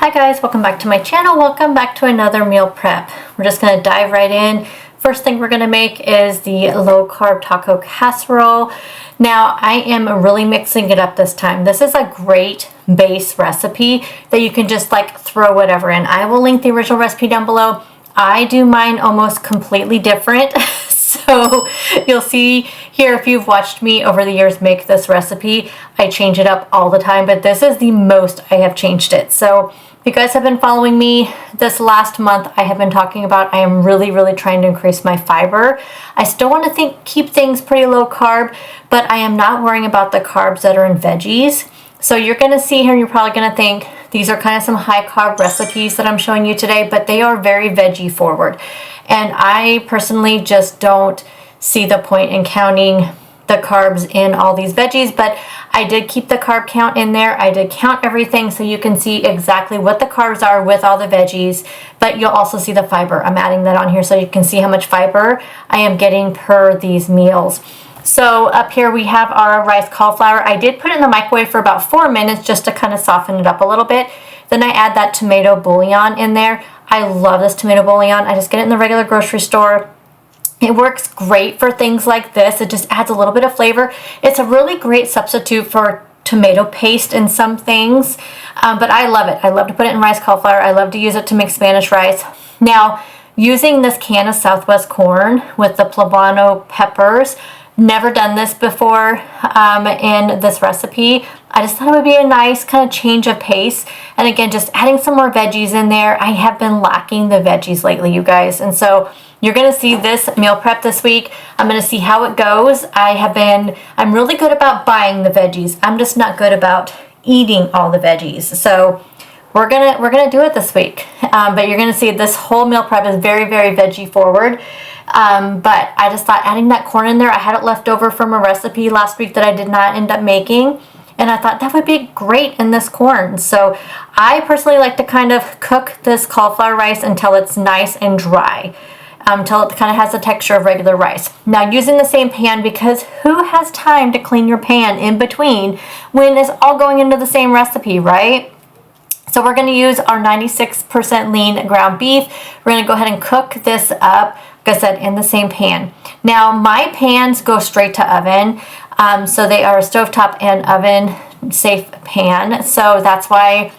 Hi guys, welcome back to my channel. Welcome back to another meal prep. We're just going to dive right in. First thing we're going to make is the low carb taco casserole. Now I am really mixing it up this time. This is a great base recipe that you can just like throw whatever in. I will link the original recipe down below. I do mine almost completely different. So you'll see here, if you've watched me over the years make this recipe, I change it up all the time, but this is the most I have changed it. So if you guys have been following me this last month, I have been talking about I am really trying to increase my fiber. I still want to keep things pretty low carb, but I am not worrying about the carbs that are in veggies. So you're going to see here, you're probably going to think these are kind of some high carb recipes that I'm showing you today, but they are very veggie forward. And I personally just don't see the point in counting the carbs in all these veggies, but I did keep the carb count in there. I did count everything so you can see exactly what the carbs are with all the veggies, but you'll also see the fiber. I'm adding that on here so you can see how much fiber I am getting per these meals. So up here we have our rice cauliflower. I did put it in the microwave for about 4 minutes just to kind of soften it up a little bit. Then I add that tomato bouillon in there. I love this tomato bouillon. I just get it in the regular grocery store. It works great for things like this. It just adds a little bit of flavor. It's a really great substitute for tomato paste in some things, but I love it. I love to put it in rice cauliflower. I love to use it to make Spanish rice. Now, using this can of Southwest corn with the poblano peppers, never done this before in this recipe. I just thought it would be a nice kind of change of pace. And again, just adding some more veggies in there. I have been lacking the veggies lately, you guys. And so you're going to see this meal prep this week. I'm going to see how it goes. I'm really good about buying the veggies. I'm just not good about eating all the veggies. So we're gonna do it this week. But you're gonna see this whole meal prep is very veggie forward. But I just thought adding that corn in there, I had it left over from a recipe last week that I did not end up making. And I thought that would be great in this corn. So I personally like to kind of cook this cauliflower rice until it's nice and dry. Until it kind of has the texture of regular rice. Now using the same pan, because who has time to clean your pan in between when it's all going into the same recipe, right? So we're going to use our 96% lean ground beef. We're going to go ahead and cook this up, like I said, in the same pan. Now my pans go straight to oven, so they are a stovetop and oven safe pan. So that's why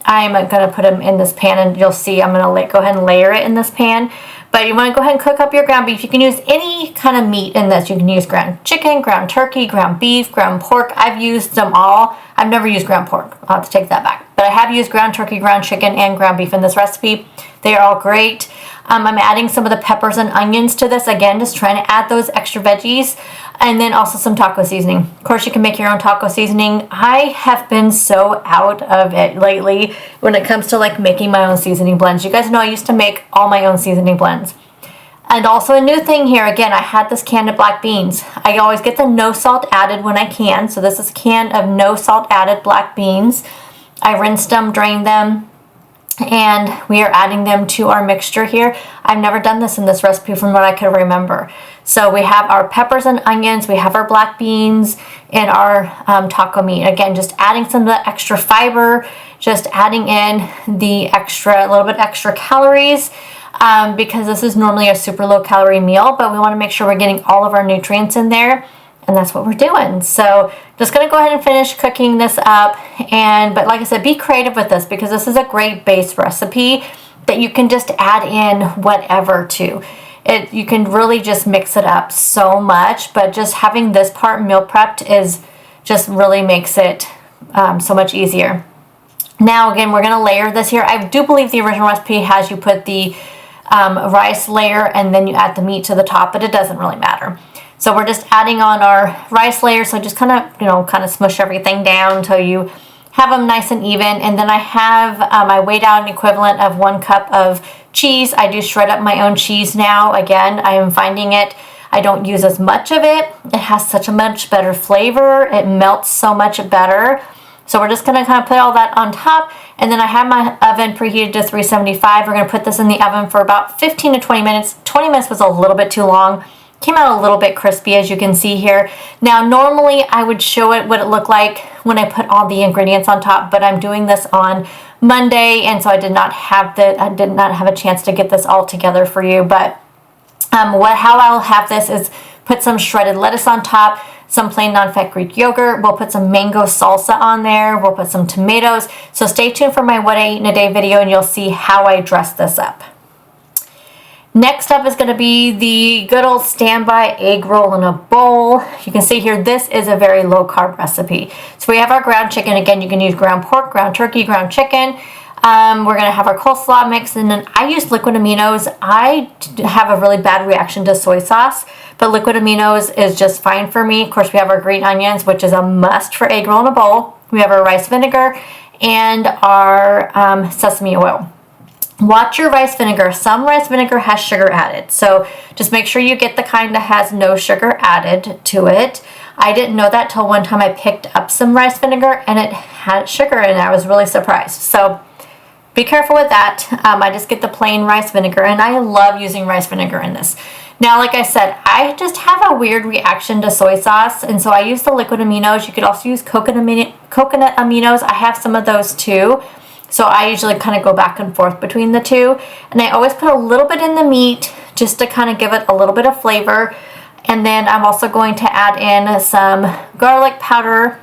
I'm going to put them in this pan, and you'll see I'm going to go ahead and layer it in this pan. But you want to go ahead and cook up your ground beef. You can use any kind of meat in this. You can use ground chicken, ground turkey, ground beef, ground pork. I've used them all. I've never used ground pork. I'll have to take that back. But I have used ground turkey, ground chicken, and ground beef in this recipe. They are all great. I'm adding some of the peppers and onions to this. Again, just trying to add those extra veggies. And then also some taco seasoning. Of course, you can make your own taco seasoning. I have been so out of it lately when it comes to like making my own seasoning blends. You guys know I used to make all my own seasoning blends. And also a new thing here, again, I had this can of black beans. I always get the no salt added when I can. So this is a can of no salt added black beans. I rinsed them, drained them, and we are adding them to our mixture here. I've never done this in this recipe from what I can remember. So we have our peppers and onions, we have our black beans, and our taco meat. Again, just adding some of the extra fiber, just adding in the a little bit extra calories, because this is normally a super low calorie meal, but we want to make sure we're getting all of our nutrients in there. And that's what we're doing. So just going to go ahead and finish cooking this up. But like I said, be creative with this because this is a great base recipe that you can just add in whatever to. You can really just mix it up so much, but just having this part meal prepped just really makes it so much easier. Now again, we're going to layer this here. I do believe the original recipe has you put the rice layer and then you add the meat to the top, but it doesn't really matter. So we're just adding on our rice layer. So just kind of smush everything down until you have them nice and even. And then I have, I weigh down an equivalent of 1 cup of cheese. I do shred up my own cheese now. Again, I am finding I don't use as much of it. It has such a much better flavor. It melts so much better. So we're just gonna kind of put all that on top. And then I have my oven preheated to 375. We're gonna put this in the oven for about 15 to 20 minutes. 20 minutes was a little bit too long. Came out a little bit crispy, as you can see here. Now, normally I would show it what it looked like when I put all the ingredients on top, but I'm doing this on Monday, and so I did not have a chance to get this all together for you. But how I'll have this is put some shredded lettuce on top, some plain non-fat Greek yogurt. We'll put some mango salsa on there. We'll put some tomatoes. So stay tuned for my What I Eat in a Day video, and you'll see how I dress this up. Next up is going to be the good old standby egg roll in a bowl. You can see here, this is a very low carb recipe. So we have our ground chicken. Again, you can use ground pork, ground turkey, ground chicken. We're going to have our coleslaw mix, and then I use liquid aminos. I have a really bad reaction to soy sauce, but liquid aminos is just fine for me. Of course, we have our green onions, which is a must for egg roll in a bowl. We have our rice vinegar and our sesame oil. Watch your rice vinegar. Some rice vinegar has sugar added, so just make sure you get the kind that has no sugar added to it. I didn't know that till one time I picked up some rice vinegar and it had sugar in it. I was really surprised. So be careful with that. I just get the plain rice vinegar, and I love using rice vinegar in this. Now, like I said, I just have a weird reaction to soy sauce, and so I use the liquid aminos. You could also use coconut aminos. I have some of those too. So I usually kind of go back and forth between the two. And I always put a little bit in the meat just to kind of give it a little bit of flavor. And then I'm also going to add in some garlic powder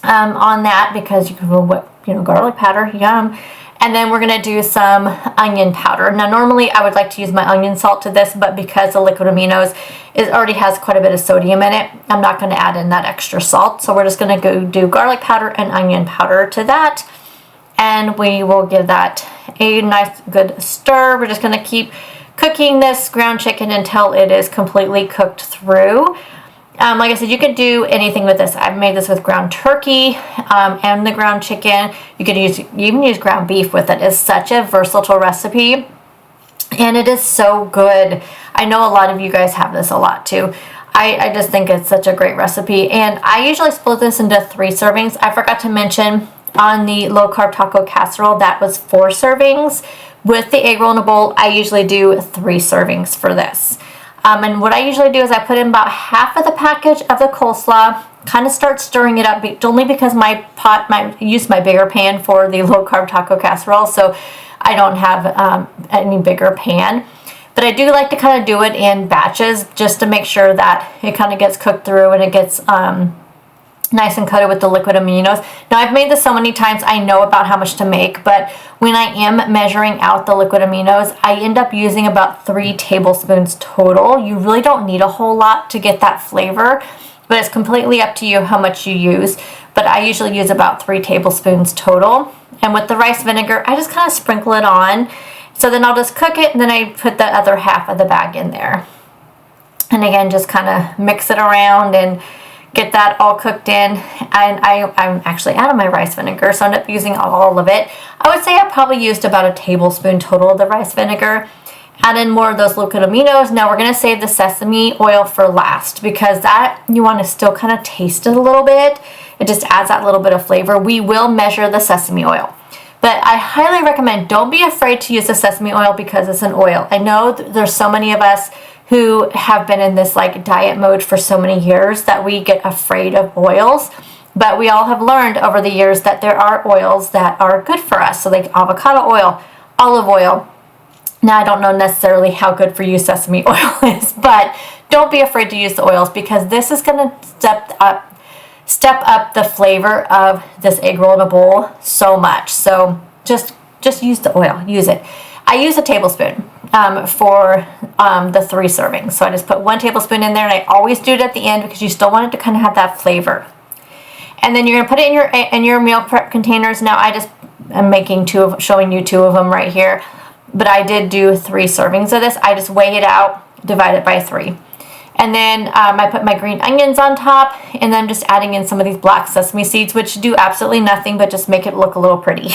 on that, because you can, garlic powder, yum. And then we're going to do some onion powder. Now, normally I would like to use my onion salt to this, but because the liquid aminos already has quite a bit of sodium in it, I'm not going to add in that extra salt. So we're just going to go do garlic powder and onion powder to that. And we will give that a nice good stir. We're just going to keep cooking this ground chicken until it is completely cooked through. Like I said, you could do anything with this. I've made this with ground turkey and the ground chicken. You could even use ground beef with it. It's such a versatile recipe, and it is so good. I know a lot of you guys have this a lot too. I just think it's such a great recipe, and I usually split this into 3 servings. I forgot to mention on the low carb taco casserole, that was 4 servings. With the egg roll in a bowl, I usually do 3 servings for this. And what I usually do is I put in about half of the package of the coleslaw, kind of start stirring it up, only because I use my bigger pan for the low carb taco casserole, so I don't have any bigger pan. But I do like to kind of do it in batches just to make sure that it kind of gets cooked through and it gets nice and coated with the liquid aminos. Now, I've made this so many times, I know about how much to make, but when I am measuring out the liquid aminos, I end up using about 3 tablespoons total. You really don't need a whole lot to get that flavor, but it's completely up to you how much you use. But I usually use about 3 tablespoons total. And with the rice vinegar, I just kind of sprinkle it on. So then I'll just cook it, and then I put the other half of the bag in there. And again, just kind of mix it around and get that all cooked in. And I'm actually out of my rice vinegar, so I end up using all of it. I would say I probably used about a tablespoon total of the rice vinegar. Add in more of those liquid aminos. Now we're going to save the sesame oil for last, because that you want to still kind of taste it a little bit. It just adds that little bit of flavor. We will measure the sesame oil, but I highly recommend, don't be afraid to use the sesame oil because it's an oil. I know there's so many of us who have been in this like diet mode for so many years that we get afraid of oils, but we all have learned over the years that there are oils that are good for us. So like avocado oil, olive oil. Now, I don't know necessarily how good for you sesame oil is, but don't be afraid to use the oils, because this is going to step up the flavor of this egg roll in a bowl so much. So just use the oil, use it. I use a tablespoon for the 3 servings. So I just put 1 tablespoon in there, and I always do it at the end because you still want it to kind of have that flavor. And then you're gonna put it in your meal prep containers. Now I'm showing you 2 of them right here, but I did do 3 servings of this. I just weigh it out, divide it by 3. And then I put my green onions on top, and then I'm just adding in some of these black sesame seeds, which do absolutely nothing but just make it look a little pretty.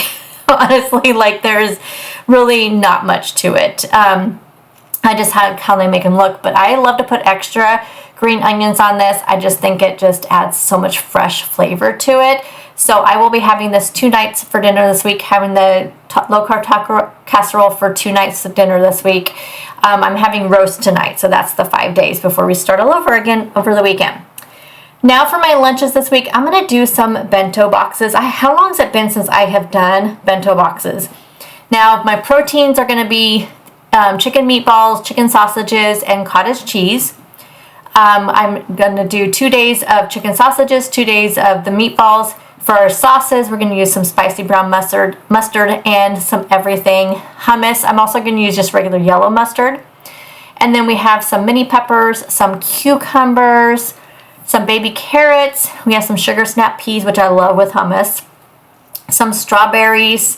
Honestly, like there's really not much to it. I just had how they make them look, but I love to put extra green onions on this. I just think it just adds so much fresh flavor to it. So I will be having this 2 nights for dinner this week, having the low carb taco casserole for 2 nights of dinner this week. I'm having roast tonight, so that's the 5 days before we start all over again over the weekend. Now for my lunches this week, I'm going to do some bento boxes. How long has it been since I have done bento boxes? Now my proteins are going to be chicken meatballs, chicken sausages, and cottage cheese. I'm going to do 2 days of chicken sausages, 2 days of the meatballs. For our sauces, we're going to use some spicy brown mustard, and some everything hummus. I'm also going to use just regular yellow mustard. And then we have some mini peppers, some cucumbers, some baby carrots. We have some sugar snap peas, which I love with hummus, some strawberries,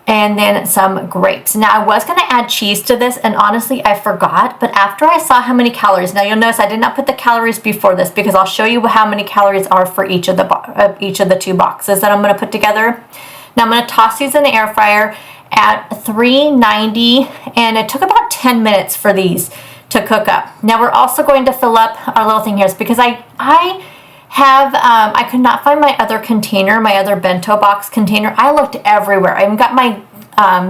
and then some grapes. Now I was going to add cheese to this, and honestly I forgot, but after I saw how many calories, now you'll notice I did not put the calories before this because I'll show you how many calories are for each of the 2 boxes that I'm going to put together. Now I'm going to toss these in the air fryer at 390, and it took about 10 minutes for these to cook up. Now we're also going to fill up our little thing here because I could not find my other container, my other bento box container. I looked everywhere. I even got my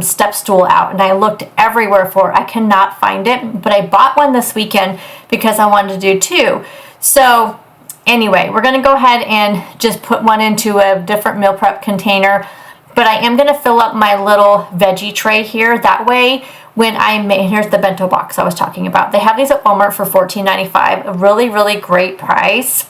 step stool out and I looked everywhere for it. I cannot find it, but I bought one this weekend because I wanted to do 2. So anyway, we're going to go ahead and just put one into a different meal prep container, but I am going to fill up my little veggie tray here. That way, when here's the bento box I was talking about. They have these at Walmart for $14.95, a really, really great price.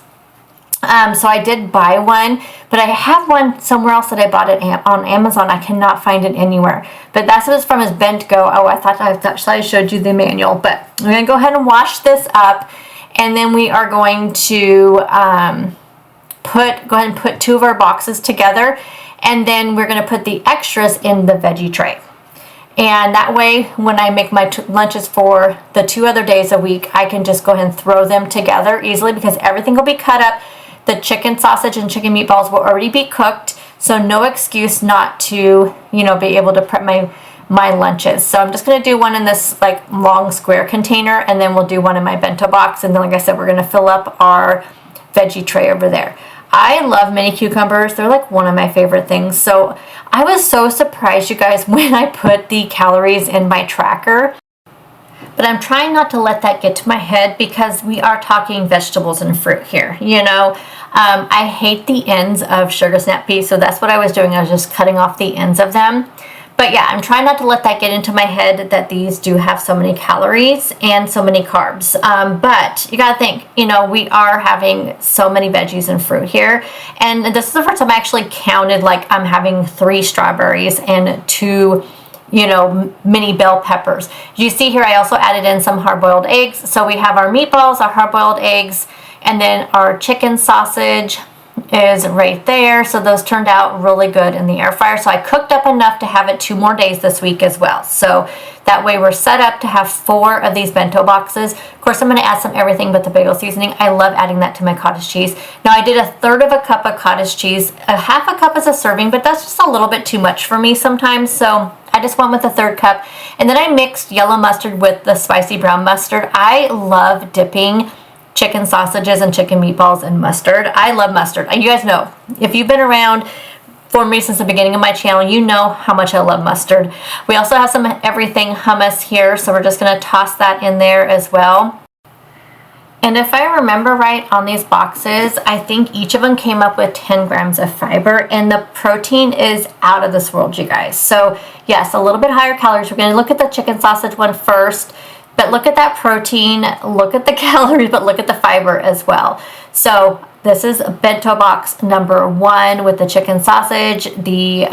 So I did buy one, but I have one somewhere else that I bought it on Amazon. I cannot find it anywhere. But that's what it's from, is Bento. Oh, I thought I showed you the manual. But we're going to go ahead and wash this up, and then we are going to go ahead and put 2 of our boxes together, and then we're going to put the extras in the veggie tray. And that way, when I make my lunches for the 2 other days a week, I can just go ahead and throw them together easily because everything will be cut up. The chicken sausage and chicken meatballs will already be cooked, so no excuse not to, be able to prep my lunches. So I'm just going to do one in this like long square container, and then we'll do one in my bento box. And then, like I said, we're going to fill up our veggie tray over there. I love mini cucumbers. They're like one of my favorite things. So I was so surprised, you guys, when I put the calories in my tracker. But I'm trying not to let that get to my head because we are talking vegetables and fruit here, I hate the ends of sugar snap peas, so that's what I was doing. I was just cutting off the ends of them. But yeah, I'm trying not to let that get into my head that these do have so many calories and so many carbs. But you gotta think, we are having so many veggies and fruit here. And this is the first time I actually counted, like I'm having 3 strawberries and 2 mini bell peppers. You see here, I also added in some hard-boiled eggs. So we have our meatballs, our hard-boiled eggs, and then our chicken sausage is right there. So those turned out really good in the air fryer. So I cooked up enough to have it 2 more days this week as well. So that way we're set up to have 4 of these bento boxes. Of course, I'm going to add some everything but the bagel seasoning. I love adding that to my cottage cheese. Now I did 1/3 of a cup of cottage cheese. 1/2 cup is a serving, but that's just a little bit too much for me sometimes. So I just went with 1/3 cup. And then I mixed yellow mustard with the spicy brown mustard. I love dipping chicken sausages and chicken meatballs in mustard. I love mustard. You guys know, if you've been around for me since the beginning of my channel, you know how much I love mustard. We also have some everything hummus here, so we're just going to toss that in there as well. And if I remember right on these boxes, I think each of them came up with 10 grams of fiber, and the protein is out of this world, you guys. So yes, a little bit higher calories. We're going to look at the chicken sausage one first. But look at that protein, look at the calories, but look at the fiber as well. So this is bento box number 1 with the chicken sausage, the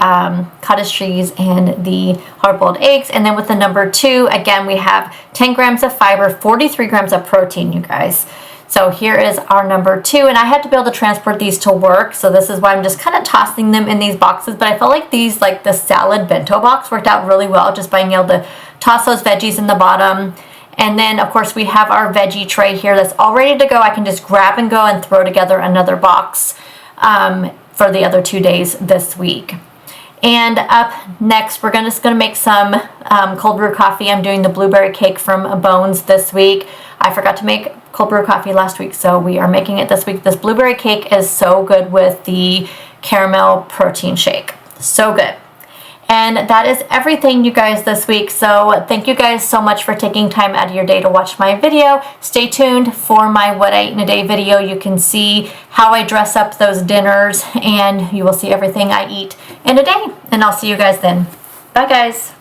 cottage cheese, and the hard-boiled eggs. And then with the number 2, again, we have 10 grams of fiber, 43 grams of protein, you guys. So here is our number 2, and I had to be able to transport these to work, so this is why I'm just kind of tossing them in these boxes. But I felt like these, like the salad bento box, worked out really well, just being able to toss those veggies in the bottom. And then, of course, we have our veggie tray here that's all ready to go. I can just grab and go and throw together another box for the other 2 days this week. And up next, we're just going to make some cold brew coffee. I'm doing the blueberry cake from Bones this week. I forgot to make cold brew coffee last week, so we are making it this week. This blueberry cake is so good with the caramel protein shake. So good. And that is everything, you guys, this week. So thank you guys so much for taking time out of your day to watch my video. Stay tuned for my What I Eat in a Day video. You can see how I dress up those dinners, and you will see everything I eat in a day. And I'll see you guys then. Bye, guys.